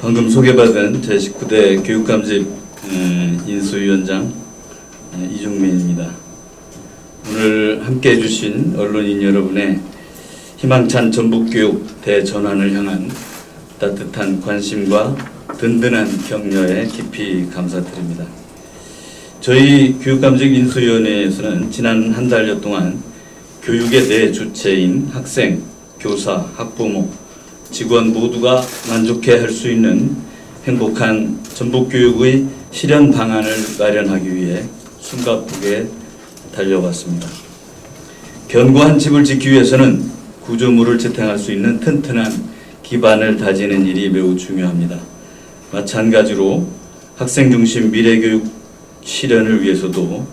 방금 소개받은 제19대 교육감집 인수위원장 이종민입니다. 오늘 함께해 주신 언론인 여러분의 희망찬 전북교육 대전환을 향한 따뜻한 관심과 든든한 격려에 깊이 감사드립니다. 저희 교육감직 인수위원회에서는 지난 한 달여 동안 교육의 대주체인 학생, 교사, 학부모, 직원 모두가 만족해 할 수 있는 행복한 전북교육의 실현 방안을 마련하기 위해 숨가쁘게 달려왔습니다. 견고한 집을 짓기 위해서는 구조물을 지탱할 수 있는 튼튼한 기반을 다지는 일이 매우 중요합니다. 마찬가지로 학생 중심 미래교육 실현을 위해서도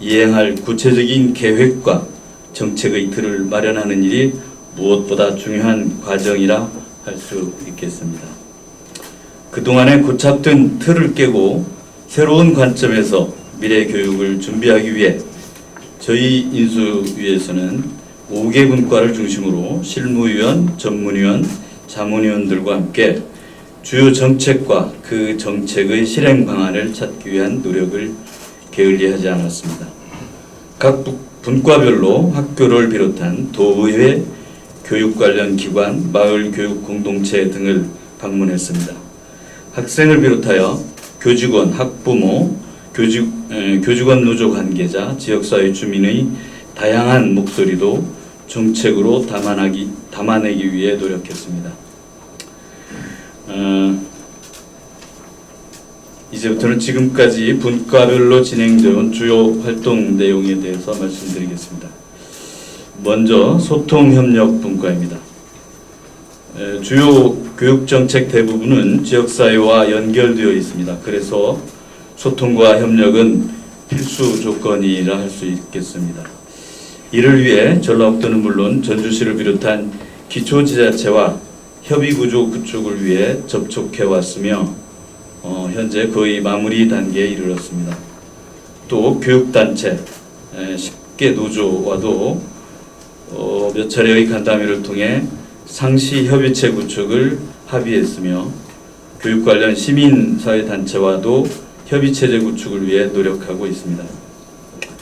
이행할 구체적인 계획과 정책의 틀을 마련하는 일이 무엇보다 중요한 과정이라 할 수 있겠습니다. 그동안의 고착된 틀을 깨고 새로운 관점에서 미래 교육을 준비하기 위해 저희 인수위에서는 5개 분과를 중심으로 실무위원, 전문위원, 자문위원들과 함께 주요 정책과 그 정책의 실행 방안을 찾기 위한 노력을 게을리하지 않았습니다. 각 분과별로 학교를 비롯한 도의회, 교육 관련 기관, 마을 교육 공동체 등을 방문했습니다. 학생을 비롯하여 교직원, 학부모, 교직원 노조 관계자, 지역사회 주민의 다양한 목소리도 정책으로 담아내기 위해 노력했습니다. 이제부터는 지금까지 분과별로 진행되어 온 주요 활동 내용에 대해서 말씀드리겠습니다. 먼저 소통협력 분과입니다. 주요 교육정책 대부분은 지역사회와 연결되어 있습니다. 그래서 소통과 협력은 필수 조건이라 할 수 있겠습니다. 이를 위해 전라북도는 물론 전주시를 비롯한 기초지자체와 협의구조 구축을 위해 접촉해왔으며 현재 거의 마무리 단계에 이르렀습니다. 또 교육단체, 10개 노조와도 몇 차례의 간담회를 통해 상시 협의체 구축을 합의했으며 교육 관련 시민사회단체와도 협의체제 구축을 위해 노력하고 있습니다.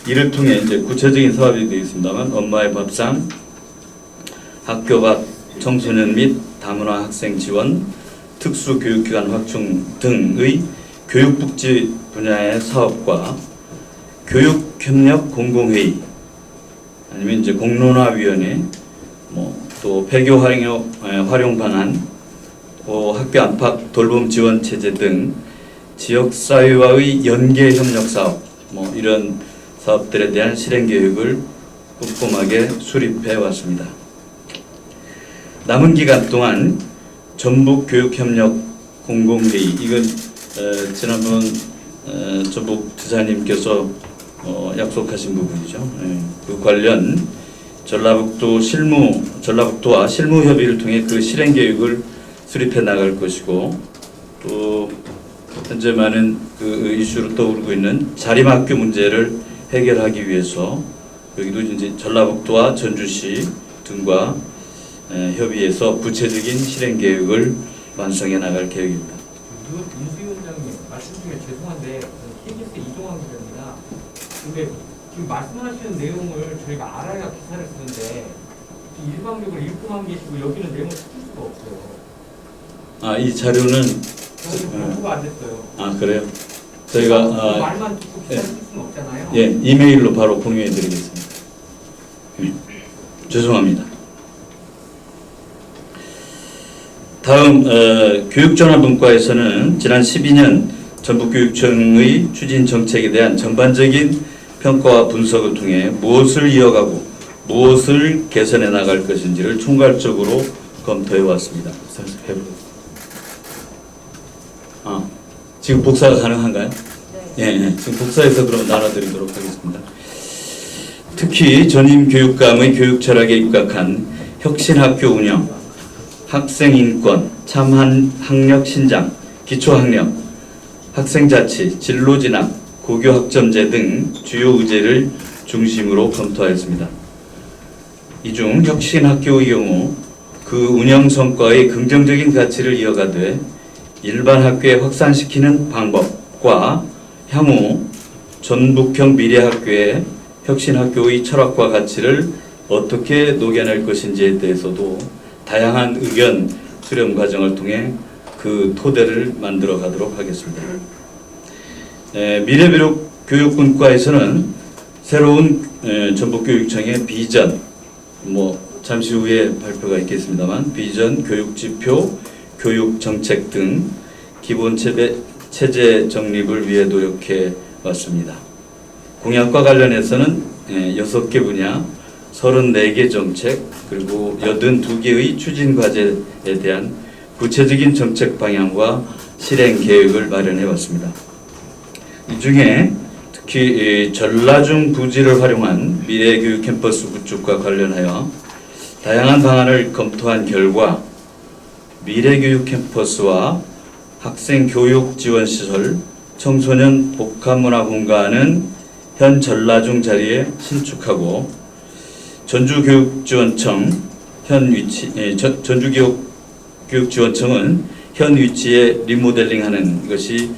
이를 통해 이제 구체적인 사업이 되어 있습니다만 엄마의 밥상, 학교 밖 청소년 및 다문화 학생 지원, 특수교육기관 확충 등의 교육복지 분야의 사업과 교육협력 공공회의 아니면 이제 공론화위원회, 또 폐교 활용 방안, 학교 안팎 돌봄 지원 체제 등 지역사회와의 연계 협력 사업, 이런 사업들에 대한 실행 계획을 꼼꼼하게 수립해 왔습니다. 남은 기간 동안 전북 교육협력 공공회의, 이건 지난번 전북 지사님께서 약속하신 부분이죠. 그 관련 전라북도와 실무 협의를 통해 그 실행 계획을 수립해 나갈 것이고, 또 현재 많은 그 이슈로 떠오르고 있는 자립학교 문제를 해결하기 위해서 여기도 이제 전라북도와 전주시 등과 협의해서 구체적인 실행 계획을 완성해 나갈 계획입니다. 인수위원장님 말씀 중에 죄송한데 KBS 이종환 기자입니다. 근데 지금 말씀하시는 내용을 저희가 알아야 기사를 쓰는데 일방적으로 읽고만 계시고 여기는 내용을 찾을 수가 없어요. 이 자료는 공부가 안 됐어요. 그래요? 저희가 말만 듣고 기사를 쓸 수는 없잖아요. 예, 이메일로 바로 공유해 드리겠습니다. 죄송합니다. 다음 교육전환분과에서는 지난 12년 전북교육청의 추진 정책에 대한 전반적인 평가와 분석을 통해 무엇을 이어가고 무엇을 개선해 나갈 것인지를 총괄적으로 검토해 왔습니다. 지금 복사가 가능한가요? 네. 예, 지금 복사해서 그럼 나눠드리도록 하겠습니다. 특히 전임 교육감의 교육 철학에 입각한 혁신학교 운영, 학생인권, 참학력 신장, 기초학력, 학생자치, 진로진학, 고교학점제 등 주요 의제를 중심으로 검토하였습니다. 이 중 혁신학교의 경우 그 운영 성과의 긍정적인 가치를 이어가되 일반 학교에 확산시키는 방법과 향후 전북형 미래학교의 혁신학교의 철학과 가치를 어떻게 녹여낼 것인지에 대해서도 다양한 의견 수렴 과정을 통해 그 토대를 만들어 가도록 하겠습니다. 미래교육분과에서는 새로운 전북교육청의 비전, 잠시 후에 발표가 있겠습니다만 비전, 교육지표, 교육정책 등 기본 체제 정립을 위해 노력해 왔습니다. 공약과 관련해서는 6개 분야, 34개 정책, 그리고 82개의 추진 과제에 대한 구체적인 정책 방향과 실행 계획을 마련해 왔습니다. 이 중에 특히 전라중 부지를 활용한 미래교육 캠퍼스 구축과 관련하여 다양한 방안을 검토한 결과 미래교육 캠퍼스와 학생 교육 지원 시설, 청소년 복합문화 공간은 현 전라중 자리에 신축하고 전주교육지원청은 현 위치에 리모델링하는 것이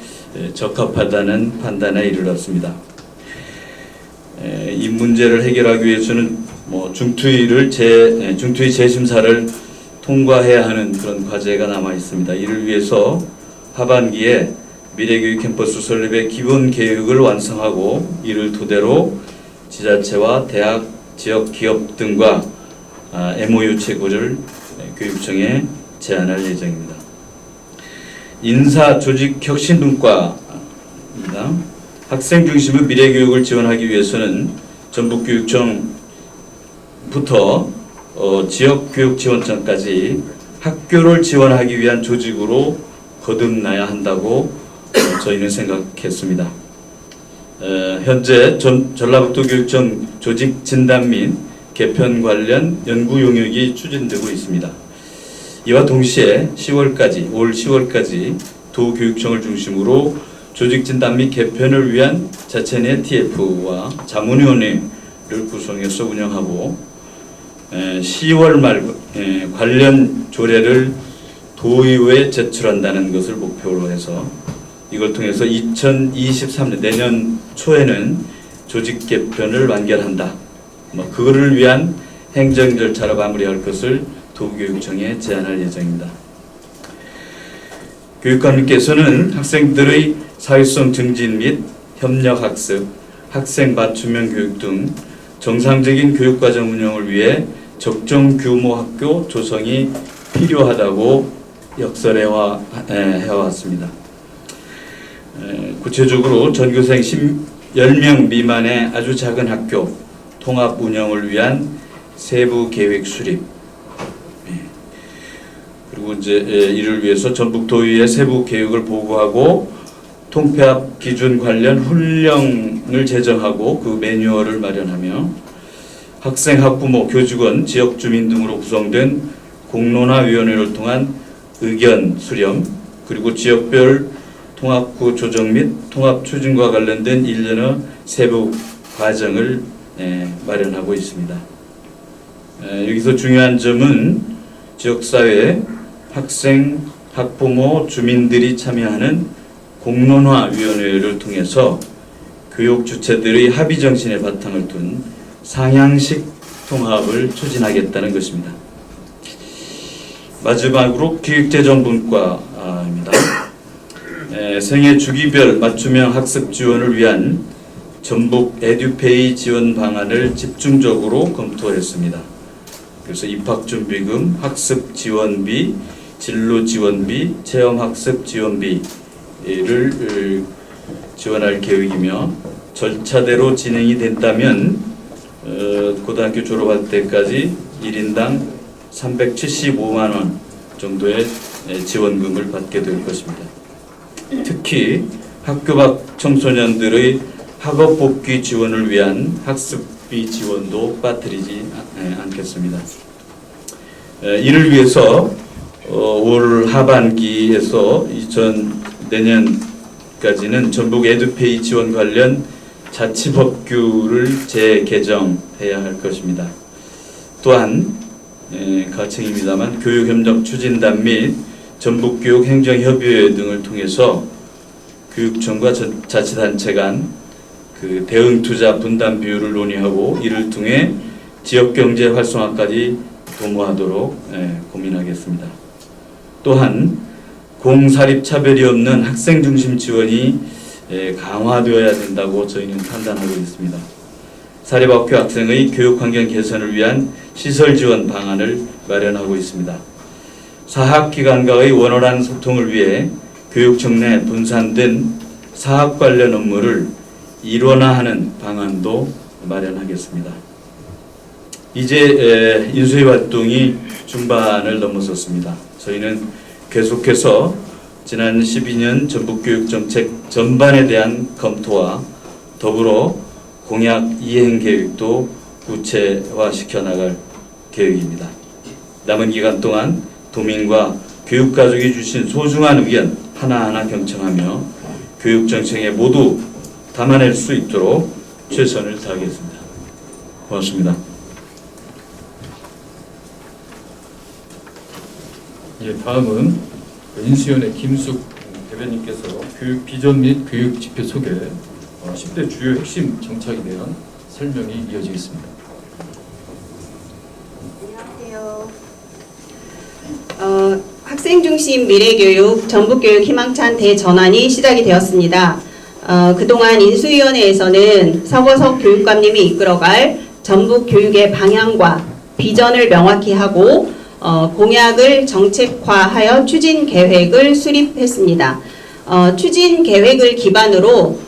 적합하다는 판단에 이르렀습니다. 이 문제를 해결하기 위해서는 중투위 재심사를 통과해야 하는 그런 과제가 남아 있습니다. 이를 위해서 하반기에 미래교육 캠퍼스 설립의 기본 계획을 완성하고 이를 토대로 지자체와 대학, 지역 기업 등과 MOU 체결을 교육청에 제안할 예정입니다. 인사 조직 혁신 분과입니다. 학생 중심의 미래교육을 지원하기 위해서는 전북교육청부터 지역교육지원청까지 학교를 지원하기 위한 조직으로 거듭나야 한다고 저희는 생각했습니다. 현재 전라북도교육청 조직 진단 및 개편 관련 연구 용역이 추진되고 있습니다. 이와 동시에 올 10월까지 도교육청을 중심으로 조직 진단 및 개편을 위한 자체 내 TF와 자문위원회를 구성해서 운영하고 10월 말 관련 조례를 도의회에 제출한다는 것을 목표로 해서 이걸 통해서 2023년 내년 초에는 조직 개편을 완결한다. 그거를 위한 행정 절차를 마무리할 것을 도교육청에 제안할 예정입니다. 교육감님께서는 학생들의 사회성 증진 및 협력학습, 학생 맞춤형 교육 등 정상적인 교육과정 운영을 위해 적정 규모 학교 조성이 필요하다고 역설해왔습니다. 구체적으로 전교생 10명 미만의 아주 작은 학교 통합 운영을 위한 세부 계획 수립, 그리고 이를 위해서 전북도의회 세부 계획을 보고하고 통폐합 기준 관련 훈령을 제정하고 그 매뉴얼을 마련하며 학생, 학부모, 교직원, 지역 주민 등으로 구성된 공론화위원회를 통한 의견 수렴, 그리고 지역별 통합구 조정 및 통합 추진과 관련된 일련의 세부 과정을 마련하고 있습니다. 여기서 중요한 점은 지역사회, 학생, 학부모, 주민들이 참여하는 공론화위원회를 통해서 교육 주체들의 합의 정신의 바탕을 둔 상향식 통합을 추진하겠다는 것입니다. 마지막으로 기획재정분과입니다. 생애 주기별 맞춤형 학습 지원을 위한 전북 에듀페이 지원 방안을 집중적으로 검토했습니다. 그래서 입학준비금, 학습 지원비, 진로 지원비, 체험학습 지원비를 지원할 계획이며 절차대로 진행이 된다면 고등학교 졸업할 때까지 1인당 375만 원 정도의 지원금을 받게 될 것입니다. 특히 학교 밖 청소년들의 학업 복귀 지원을 위한 학습비 지원도 빠뜨리지 않겠습니다. 이를 위해서 올 하반기에서 내년까지는 전북 에듀페이 지원 관련 자치법규를 재개정해야 할 것입니다. 또한 가칭입니다만 교육협력 추진단 및 전북교육행정협의회 등을 통해서 교육청과 자치단체 간 그 대응 투자 분담 비율을 논의하고 이를 통해 지역경제 활성화까지 도모하도록 고민하겠습니다. 또한 공사립 차별이 없는 학생 중심 지원이 강화되어야 된다고 저희는 판단하고 있습니다. 사립학교 학생의 교육 환경 개선을 위한 시설 지원 방안을 마련하고 있습니다. 사학기관과의 원활한 소통을 위해 교육청 내 분산된 사학 관련 업무를 일원화하는 방안도 마련하겠습니다. 이제 인수위 활동이 중반을 넘어섰습니다. 저희는 계속해서 지난 12년 전북교육정책 전반에 대한 검토와 더불어 공약 이행 계획도 구체화시켜 나갈 계획입니다. 남은 기간 동안 도민과 교육가족이 주신 소중한 의견 하나하나 경청하며 교육정책에 모두 담아낼 수 있도록 최선을 다하겠습니다. 고맙습니다. 예, 다음은 인수위원회 김숙 대변인께서 교육 비전 및 교육 지표 소개, 10대 주요 핵심 정책에 대한 설명이 이어지겠습니다. 안녕하세요. 학생 중심 미래교육, 전북교육 희망찬 대전환이 시작이 되었습니다. 그동안 인수위원회에서는 서거석 교육감님이 이끌어갈 전북 교육의 방향과 비전을 명확히 하고 공약을 정책화하여 추진 계획을 수립했습니다. 추진 계획을 기반으로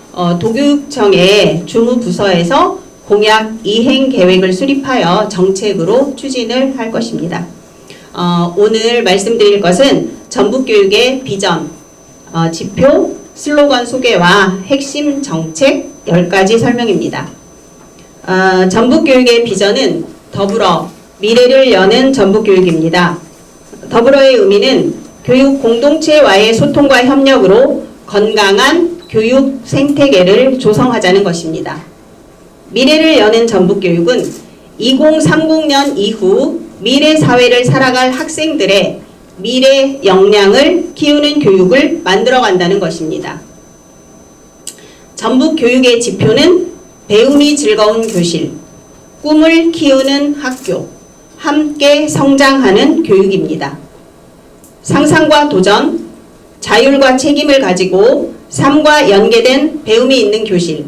도교육청의 주무부서에서 공약 이행 계획을 수립하여 정책으로 추진을 할 것입니다. 오늘 말씀드릴 것은 전북교육의 비전, 지표, 슬로건 소개와 핵심 정책 10가지 설명입니다. 전북교육의 비전은 더불어 미래를 여는 전북교육입니다. 더불어의 의미는 교육 공동체와의 소통과 협력으로 건강한 교육 생태계를 조성하자는 것입니다. 미래를 여는 전북교육은 2030년 이후 미래 사회를 살아갈 학생들의 미래 역량을 키우는 교육을 만들어간다는 것입니다. 전북 교육의 지표는 배움이 즐거운 교실, 꿈을 키우는 학교, 함께 성장하는 교육입니다. 상상과 도전, 자율과 책임을 가지고 삶과 연계된 배움이 있는 교실,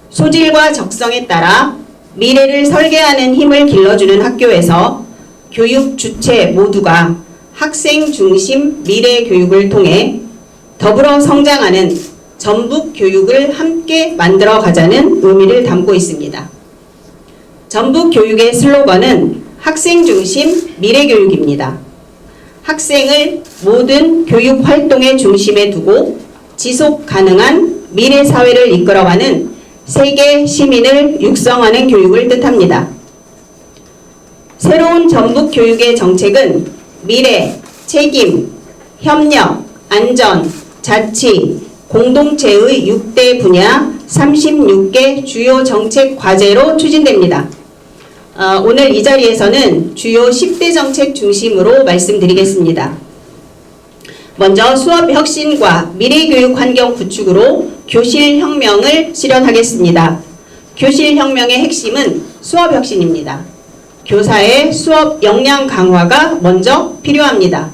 소질과 적성에 따라 미래를 설계하는 힘을 길러주는 학교에서 교육 주체 모두가 학생 중심 미래 교육을 통해 더불어 성장하는 전북 교육을 함께 만들어 가자는 의미를 담고 있습니다. 전북 교육의 슬로건은 학생 중심 미래 교육입니다. 학생을 모든 교육 활동의 중심에 두고 지속 가능한 미래 사회를 이끌어가는 세계 시민을 육성하는 교육을 뜻합니다. 새로운 전북 교육의 정책은 미래, 책임, 협력, 안전, 자치, 공동체의 6대 분야 36개 주요 정책 과제로 추진됩니다. 오늘 이 자리에서는 주요 10대 정책 중심으로 말씀드리겠습니다. 먼저 수업 혁신과 미래교육 환경 구축으로 교실 혁명을 실현하겠습니다. 교실 혁명의 핵심은 수업 혁신입니다. 교사의 수업 역량 강화가 먼저 필요합니다.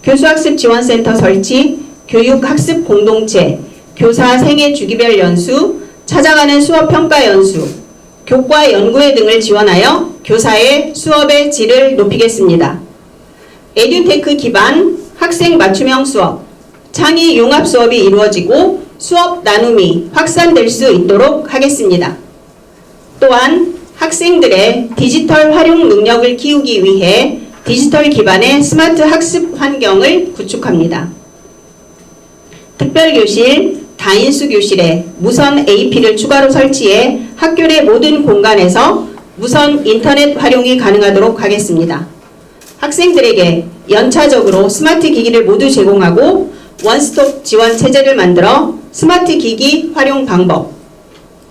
교수학습 지원센터 설치, 교육학습 공동체, 교사 생애 주기별 연수, 찾아가는 수업 평가 연수, 교과 연구회 등을 지원하여 교사의 수업의 질을 높이겠습니다. 에듀테크 기반 학생 맞춤형 수업, 창의 융합 수업이 이루어지고 수업 나눔이 확산될 수 있도록 하겠습니다. 또한 학생들의 디지털 활용 능력을 키우기 위해 디지털 기반의 스마트 학습 환경을 구축합니다. 특별교실, 다인수 교실에 무선 AP를 추가로 설치해 학교 내 모든 공간에서 무선 인터넷 활용이 가능하도록 하겠습니다. 학생들에게 연차적으로 스마트 기기를 모두 제공하고 원스톱 지원 체제를 만들어 스마트 기기 활용 방법,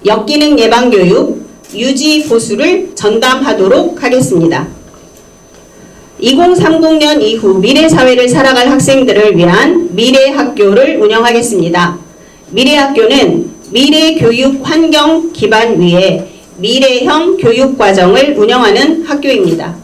역기능 예방 교육, 유지 보수를 전담하도록 하겠습니다. 2030년 이후 미래 사회를 살아갈 학생들을 위한 미래 학교를 운영하겠습니다. 미래 학교는 미래 교육 환경 기반 위에 미래형 교육 과정을 운영하는 학교입니다.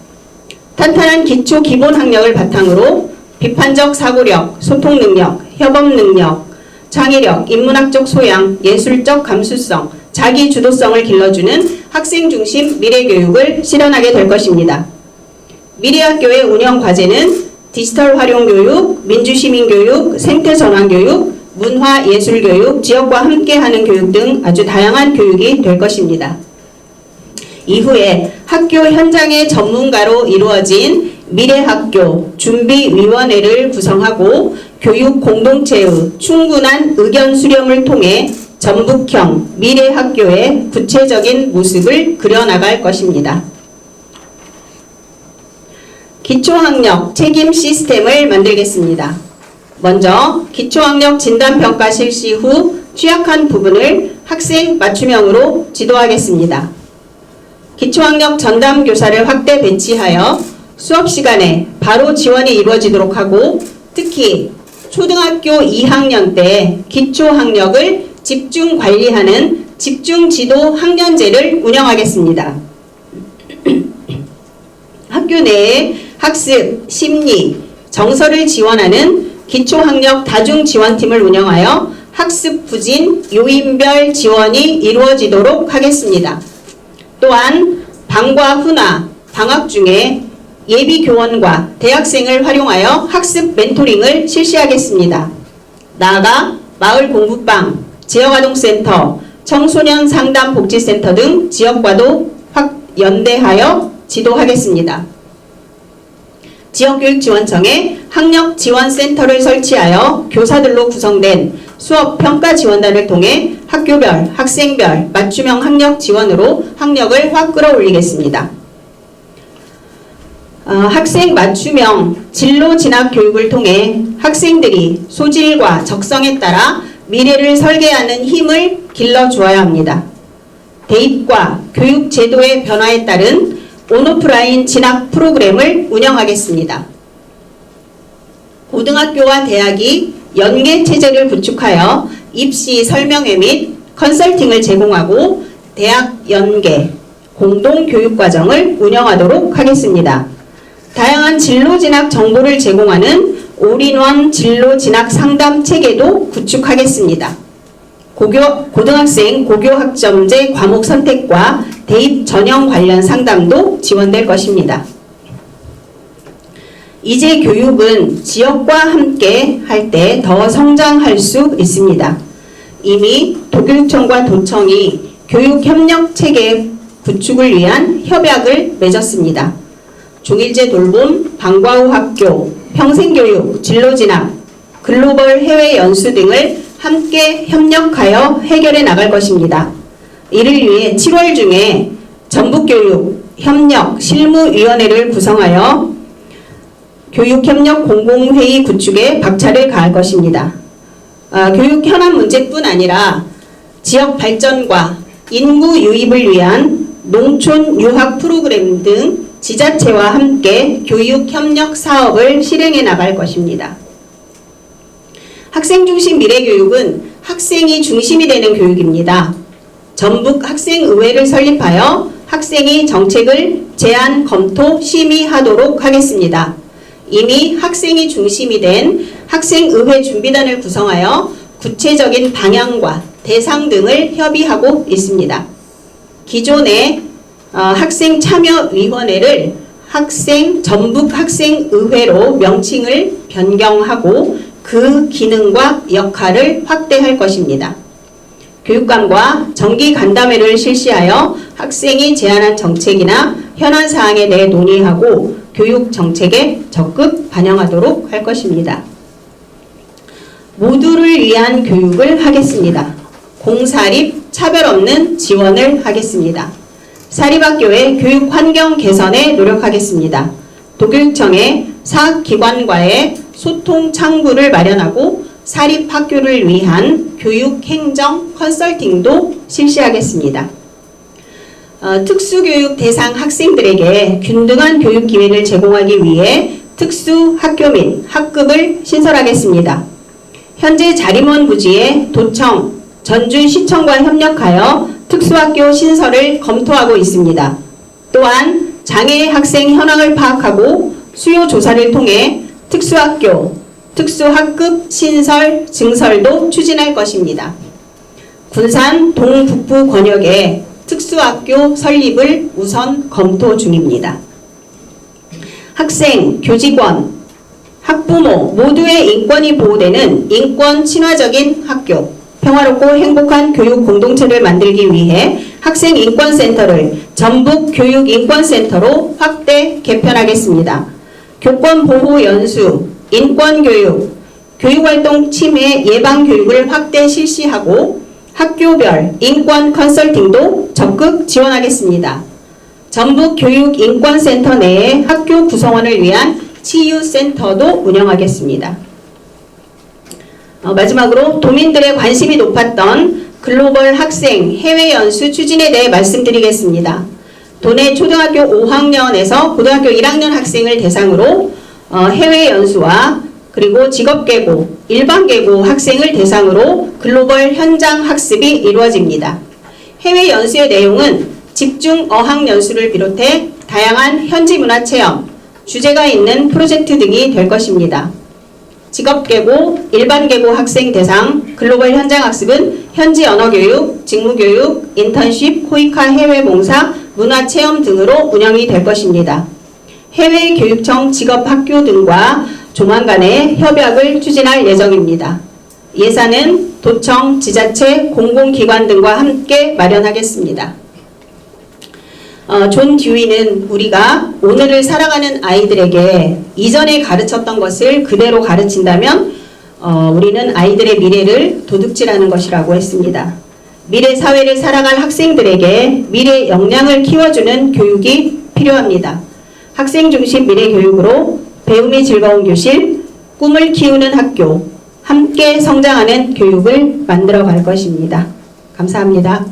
탄탄한 기초 기본 학력을 바탕으로 비판적 사고력, 소통 능력, 협업 능력, 창의력, 인문학적 소양, 예술적 감수성, 자기 주도성을 길러주는 학생 중심 미래 교육을 실현하게 될 것입니다. 미래 학교의 운영 과제는 디지털 활용 교육, 민주시민 교육, 생태 전환 교육, 문화 예술 교육, 지역과 함께하는 교육 등 아주 다양한 교육이 될 것입니다. 이후에 학교 현장의 전문가로 이루어진 미래학교 준비위원회를 구성하고 교육 공동체의 충분한 의견 수렴을 통해 전북형 미래학교의 구체적인 모습을 그려나갈 것입니다. 기초학력 책임 시스템을 만들겠습니다. 먼저 기초학력 진단평가 실시 후 취약한 부분을 학생 맞춤형으로 지도하겠습니다. 기초학력 전담교사를 확대 배치하여 수업 시간에 바로 지원이 이루어지도록 하고 특히 초등학교 2학년 때 기초학력을 집중 관리하는 집중지도 학년제를 운영하겠습니다. 학교 내에 학습, 심리, 정서를 지원하는 기초학력 다중지원팀을 운영하여 학습 부진, 요인별 지원이 이루어지도록 하겠습니다. 또한 방과 후나 방학 중에 예비교원과 대학생을 활용하여 학습 멘토링을 실시하겠습니다. 나아가 마을 공부방, 지역아동센터, 청소년 상담복지센터 등 지역과도 연대하여 지도하겠습니다. 지역교육지원청에 학력지원센터를 설치하여 교사들로 구성된 수업평가지원단을 통해 학교별, 학생별 맞춤형 학력 지원으로 학력을 확 끌어올리겠습니다. 학생 맞춤형 진로 진학 교육을 통해 학생들이 소질과 적성에 따라 미래를 설계하는 힘을 길러주어야 합니다. 대입과 교육 제도의 변화에 따른 온오프라인 진학 프로그램을 운영하겠습니다. 고등학교와 대학이 연계 체제를 구축하여 입시 설명회 및 컨설팅을 제공하고 대학 연계 공동교육과정을 운영하도록 하겠습니다. 다양한 진로 진학 정보를 제공하는 올인원 진로 진학 상담 체계도 구축하겠습니다. 고등학생 고교학점제 과목 선택과 대입 전형 관련 상담도 지원될 것입니다. 이제 교육은 지역과 함께 할 때 더 성장할 수 있습니다. 이미 도교육청과 도청이 교육협력체계 구축을 위한 협약을 맺었습니다. 중일제 돌봄, 방과 후 학교, 평생교육, 진로진학, 글로벌 해외 연수 등을 함께 협력하여 해결해 나갈 것입니다. 이를 위해 7월 중에 전북교육 협력 실무위원회를 구성하여 교육협력 공공회의 구축에 박차를 가할 것입니다. 교육 현안 문제뿐 아니라 지역 발전과 인구 유입을 위한 농촌 유학 프로그램 등 지자체와 함께 교육협력 사업을 실행해 나갈 것입니다. 학생 중심 미래교육은 학생이 중심이 되는 교육입니다. 전북 학생의회를 설립하여 학생이 정책을 제안, 검토, 심의하도록 하겠습니다. 이미 학생이 중심이 된 학생의회 준비단을 구성하여 구체적인 방향과 대상 등을 협의하고 있습니다. 기존의 학생참여위원회를 전북학생의회로 명칭을 변경하고 그 기능과 역할을 확대할 것입니다. 교육감과 정기 간담회를 실시하여 학생이 제안한 정책이나 현안 사항에 대해 논의하고 교육 정책에 적극 반영하도록 할 것입니다. 모두를 위한 교육을 하겠습니다. 공사립 차별 없는 지원을 하겠습니다. 사립학교의 교육 환경 개선에 노력하겠습니다. 도교육청의 사학기관과의 소통 창구를 마련하고 사립학교를 위한 교육 행정 컨설팅도 실시하겠습니다. 특수교육 대상 학생들에게 균등한 교육 기회를 제공하기 위해 특수학교 및 학급을 신설하겠습니다. 현재 자림원 부지에 도청, 전주시청과 협력하여 특수학교 신설을 검토하고 있습니다. 또한 장애 학생 현황을 파악하고 수요 조사를 통해 특수학교, 특수학급 신설, 증설도 추진할 것입니다. 군산 동북부 권역에 특수학교 설립을 우선 검토 중입니다. 학생, 교직원, 학부모 모두의 인권이 보호되는 인권 친화적인 학교, 평화롭고 행복한 교육 공동체를 만들기 위해 학생인권센터를 전북교육인권센터로 확대 개편하겠습니다. 교권보호 연수, 인권교육, 교육활동 침해 예방교육을 확대 실시하고 학교별 인권 컨설팅도 적극 지원하겠습니다. 전북교육인권센터 내에 학교 구성원을 위한 치유센터도 운영하겠습니다. 마지막으로 도민들의 관심이 높았던 글로벌 학생 해외 연수 추진에 대해 말씀드리겠습니다. 도내 초등학교 5학년에서 고등학교 1학년 학생을 대상으로 해외 연수와 그리고 직업계고, 일반계고 학생을 대상으로 글로벌 현장 학습이 이루어집니다. 해외 연수의 내용은 집중 어학 연수를 비롯해 다양한 현지 문화 체험, 주제가 있는 프로젝트 등이 될 것입니다. 직업계고, 일반계고 학생 대상 글로벌 현장 학습은 현지 언어교육, 직무교육, 인턴십, 코이카 해외봉사, 문화체험 등으로 운영이 될 것입니다. 해외교육청 직업학교 등과 조만간에 협약을 추진할 예정입니다. 예산은 도청, 지자체, 공공기관 등과 함께 마련하겠습니다. 존 듀이는 우리가 오늘을 살아가는 아이들에게 이전에 가르쳤던 것을 그대로 가르친다면 우리는 아이들의 미래를 도둑질하는 것이라고 했습니다. 미래 사회를 살아갈 학생들에게 미래 역량을 키워주는 교육이 필요합니다. 학생 중심 미래 교육으로 배움이 즐거운 교실, 꿈을 키우는 학교, 함께 성장하는 교육을 만들어 갈 것입니다. 감사합니다.